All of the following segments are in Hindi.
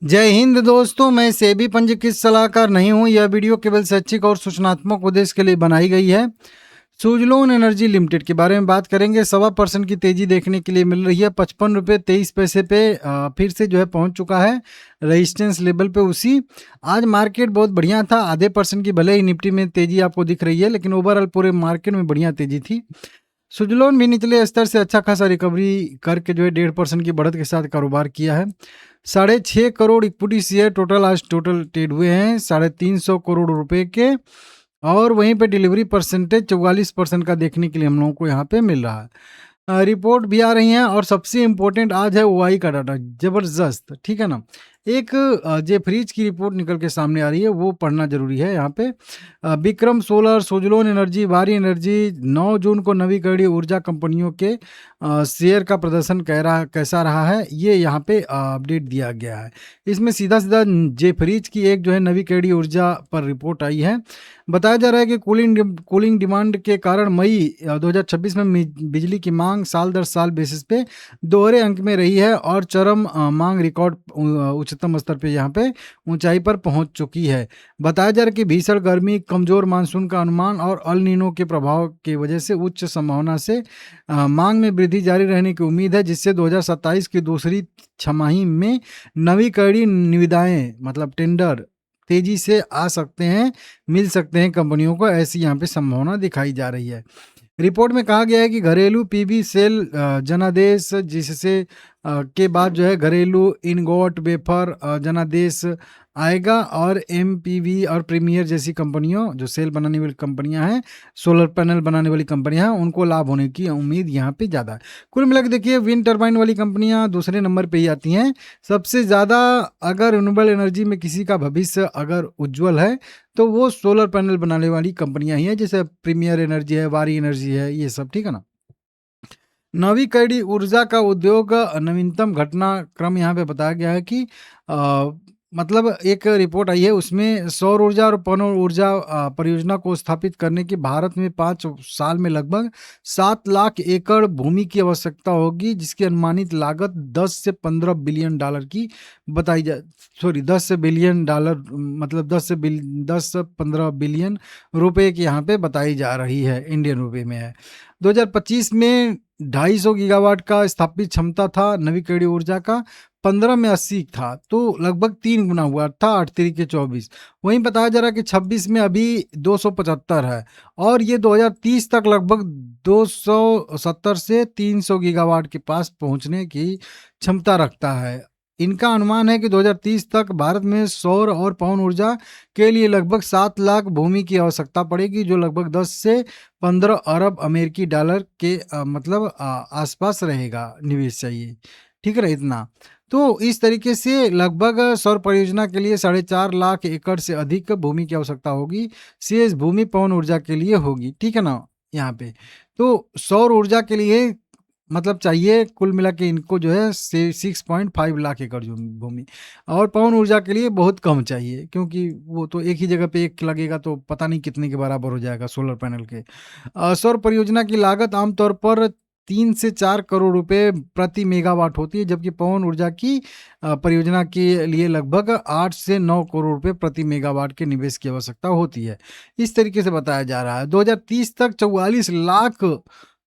जय हिंद दोस्तों, मैं सेबी पंजीकृत सलाहकार नहीं हूं। यह वीडियो केवल शैक्षिक और सूचनात्मक उद्देश्य के लिए बनाई गई है। सुजलोन एनर्जी लिमिटेड के बारे में बात करेंगे। 1.25% की तेजी देखने के लिए मिल रही है। 55 रुपये 23 पैसे पे फिर से जो है पहुंच चुका है रेजिस्टेंस लेवल पे। उसी आज मार्केट बहुत बढ़िया था। आधे परसेंट की भले ही निफ्टी में तेजी आपको दिख रही है, लेकिन ओवरऑल पूरे मार्केट में बढ़िया तेजी थी। सुजलोन भी निचले स्तर से अच्छा खासा रिकवरी करके जो है 1.5% की बढ़त के साथ कारोबार किया है। 6.5 करोड़ इक्विटी शेयर आज टोटल ट्रेड हुए हैं 350 करोड़ रुपए के। और वहीं पे डिलीवरी परसेंटेज 44% का देखने के लिए हम लोगों को यहाँ पे मिल रहा है। रिपोर्ट भी आ रही हैं और सबसे इम्पोर्टेंट आज है ओआई का डाटा, जबरदस्त, ठीक है ना। एक जेफरीज की रिपोर्ट निकल के सामने आ रही है, वो पढ़ना जरूरी है यहाँ पे। विक्रम सोलर, सुजलोन एनर्जी, वारी एनर्जी 9 जून को नवीकरणीय ऊर्जा कंपनियों के शेयर का प्रदर्शन कैसा रहा है, ये यहाँ पे अपडेट दिया गया है। इसमें सीधा सीधा जेफरीज की एक जो है नवीकरणीय ऊर्जा पर रिपोर्ट आई है। बताया जा रहा है कि कूलिंग डिमांड के कारण मई 2026 में बिजली की मांग साल दर साल बेसिस पे दोहरे अंक में रही है और चरम मांग रिकॉर्ड उच्चतम स्तर पे यहाँ पे ऊंचाई पर पहुंच चुकी है। बताया जा रहा है कि भीषण गर्मी, कमजोर मानसून का अनुमान और अल नीनो के प्रभाव की वजह से उच्च संभावना से मांग में वृद्धि जारी रहने की उम्मीद है, जिससे 2027 की दूसरी छमाही में नवीकरणीय निविदाएं मतलब टेंडर तेजी से आ सकते हैं, मिल सकते हैं कंपनियों को, ऐसी यहाँ पे संभावना दिखाई जा रही है। रिपोर्ट में कहा गया है कि घरेलू पीवी सेल जनादेश, जिससे के बाद जो है घरेलू इनगोट वेफर जनादेश आएगा, और एमपीवी और प्रीमियर जैसी कंपनियों जो सेल बनाने वाली कंपनियां हैं, सोलर पैनल बनाने वाली कंपनियां हैं, उनको लाभ होने की उम्मीद यहाँ पे ज़्यादा है। कुल मिलाकर देखिए, विंड टर्बाइन वाली कंपनियां दूसरे नंबर पे ही आती हैं। सबसे ज़्यादा अगर रिन्यूएबल एनर्जी में किसी का भविष्य अगर उज्जवल है तो वो सोलर पैनल बनाने वाली कंपनियां ही हैं, जैसे प्रीमियर एनर्जी है, वारी एनर्जी है, ये सब, ठीक है ना। नवीकरणीय ऊर्जा का उद्योग नवीनतम घटनाक्रम यहाँ पे बताया गया है कि मतलब एक रिपोर्ट आई है, उसमें सौर ऊर्जा और पवन ऊर्जा परियोजना को स्थापित करने की भारत में 5 साल में लगभग 7 लाख एकड़ भूमि की आवश्यकता होगी, जिसकी अनुमानित लागत 10 से 15 बिलियन डॉलर की बताई जा 10 से बिलियन डॉलर मतलब 10 से 15 बिलियन रुपए की यहाँ पे बताई जा रही है, इंडियन रुपए में है। 2025 में 250 गीगावाट का स्थापित क्षमता था नवीकरणीय ऊर्जा का, 15 में 80 था, तो लगभग 3 गुना हुआ था, 8 तरीके 24। वहीं बताया जा रहा है कि 26 में अभी 275 है, और ये 2030 तक लगभग 270 से 300 गीगावाट के पास पहुंचने की क्षमता रखता है। इनका अनुमान है कि 2030 तक भारत में सौर और पवन ऊर्जा के लिए लगभग 7 लाख भूमि की आवश्यकता पड़ेगी, जो लगभग 10 से 15 अरब अमेरिकी डॉलर के मतलब आसपास रहेगा निवेश चाहिए, ठीक है, इतना। तो इस तरीके से लगभग सौर परियोजना के लिए 4.5 लाख एकड़ से अधिक भूमि की आवश्यकता होगी। शेष भूमि पवन ऊर्जा के लिए होगी, ठीक है ना। यहाँ पे तो सौर ऊर्जा के लिए मतलब चाहिए कुल मिला के इनको जो है 6.5 लाख एकड़ जो भूमि, और पवन ऊर्जा के लिए बहुत कम चाहिए, क्योंकि वो तो एक ही जगह पे एक लगेगा तो पता नहीं कितने के बराबर हो जाएगा सोलर पैनल के। सौर परियोजना की लागत आमतौर पर 3 से 4 करोड़ रुपए प्रति मेगावाट होती है, जबकि पवन ऊर्जा की परियोजना के लिए लगभग 8 से 9 करोड़ रुपए प्रति मेगावाट के निवेश की आवश्यकता होती है। इस तरीके से बताया जा रहा है। 2030 तक 44 लाख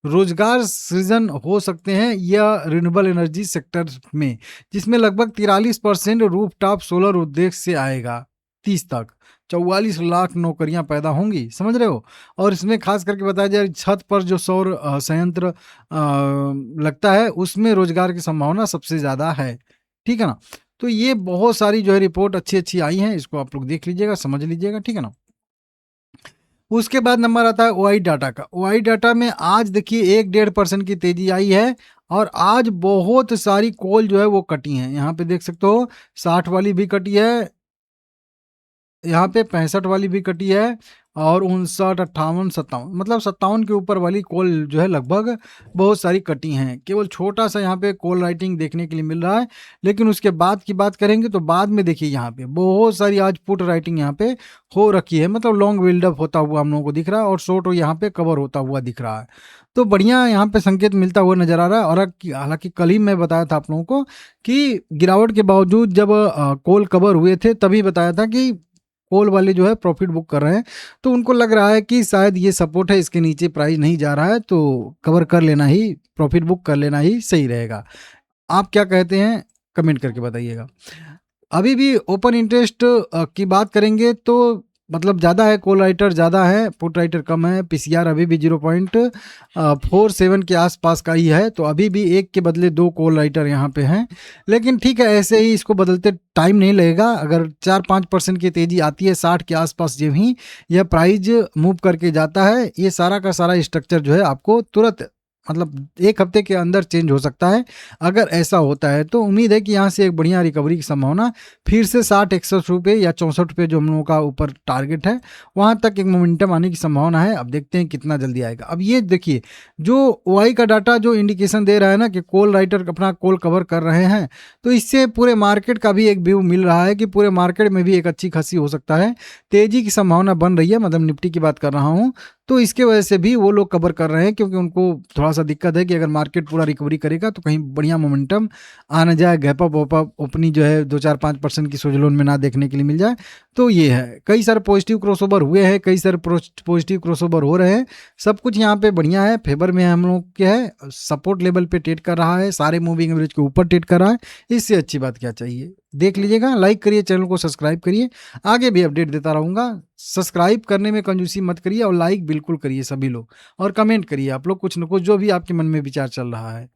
रोजगार सृजन हो सकते हैं यह रिन्यूएबल एनर्जी सेक्टर में, जिसमें लगभग 43% रूफटॉप सोलर उद्देश्य से आएगा। 30 तक 44 लाख नौकरियां पैदा होंगी, समझ रहे हो। और इसमें खास करके बताया जाए, छत पर जो सौर संयंत्र लगता है उसमें रोजगार की संभावना सबसे ज़्यादा है, ठीक है ना। तो ये बहुत सारी जो है रिपोर्ट अच्छी अच्छी आई हैं, इसको आप लोग देख लीजिएगा, समझ लीजिएगा, ठीक है ना। उसके बाद नंबर आता है ओआई डाटा का। ओआई डाटा में आज देखिए 1-1.5% की तेजी आई है, और आज बहुत सारी कॉल जो है वो कटी हैं। यहाँ पे देख सकते हो 60 वाली भी कटी है, यहाँ पे 65 वाली भी कटी है, और 59, 58, 57, मतलब 57 के ऊपर वाली कॉल जो है लगभग बहुत सारी कटी हैं। केवल छोटा सा यहाँ पे कॉल राइटिंग देखने के लिए मिल रहा है, लेकिन उसके बाद की बात करेंगे तो बाद में देखिए यहाँ पे बहुत सारी आज पुट राइटिंग यहाँ पे हो रखी है, मतलब लॉन्ग बिल्डअप होता हुआ हम लोगों को दिख रहा है और शॉर्ट यहाँ पे कवर होता हुआ दिख रहा है। तो बढ़िया यहाँ पे संकेत मिलता हुआ नजर आ रहा है। और हालांकि कल ही मैं बताया था आप लोगों को कि गिरावट के बावजूद जब कॉल कवर हुए थे तभी बताया था कि कॉल वाले जो है प्रॉफिट बुक कर रहे हैं, तो उनको लग रहा है कि शायद ये सपोर्ट है, इसके नीचे प्राइस नहीं जा रहा है, तो कवर कर लेना ही, प्रॉफिट बुक कर लेना ही सही रहेगा। आप क्या कहते हैं कमेंट करके बताइएगा। अभी भी ओपन इंटरेस्ट की बात करेंगे तो मतलब ज़्यादा है, कॉल राइटर ज़्यादा है, पुट राइटर कम है। पीसीआर अभी भी 0.47 के आसपास का ही है, तो अभी भी एक के बदले दो कॉल राइटर यहाँ पे हैं। लेकिन ठीक है, ऐसे ही इसको बदलते टाइम नहीं लगेगा। अगर 4-5% की तेज़ी आती है 60 के आसपास, जब ही यह प्राइस मूव करके जाता है, ये सारा का सारा स्ट्रक्चर जो है आपको तुरंत मतलब एक हफ्ते के अंदर चेंज हो सकता है। अगर ऐसा होता है तो उम्मीद है कि यहाँ से एक बढ़िया रिकवरी की संभावना, फिर से 60-61 रुपये या 64 रुपये जो हम लोगों का ऊपर टारगेट है, वहाँ तक एक मोमेंटम आने की संभावना है। अब देखते हैं कितना जल्दी आएगा। अब ये देखिए, जो ओआई का डाटा जो इंडिकेशन दे रहा है ना कि कॉल राइटर अपना कॉल कवर कर रहे हैं, तो इससे पूरे मार्केट का भी एक व्यू मिल रहा है कि पूरे मार्केट में भी एक अच्छी खासी हो सकता है तेजी की संभावना बन रही है। मतलब निफ्टी की बात कर रहा हूँ, तो इसके वजह से भी वो लोग कवर कर रहे हैं, क्योंकि उनको थोड़ा सा दिक्कत है कि अगर मार्केट पूरा रिकवरी करेगा तो कहीं बढ़िया मोमेंटम आ न जाए, गैप अप ओपनिंग जो है 2-4-5% की सोजलोन में ना देखने के लिए मिल जाए। तो ये है, कई सारे पॉजिटिव क्रॉसओवर हुए हैं, कई सारे पॉजिटिव क्रॉसओवर हो रहे हैं, सब कुछ यहाँ पे बढ़िया है, फेवर में हम लोग के है। सपोर्ट लेवल पे ट्रेड कर रहा है, सारे मूविंग एवरेज के ऊपर ट्रेड कर रहा है। इससे अच्छी बात क्या चाहिए। देख लीजिएगा, लाइक करिए, चैनल को सब्सक्राइब करिए, आगे भी अपडेट देता रहूँगा। सब्सक्राइब करने में कंजूसी मत करिए और लाइक बिल्कुल करिए सभी लोग, और कमेंट करिए आप लोग कुछ न कुछ जो भी आपके मन में विचार चल रहा है।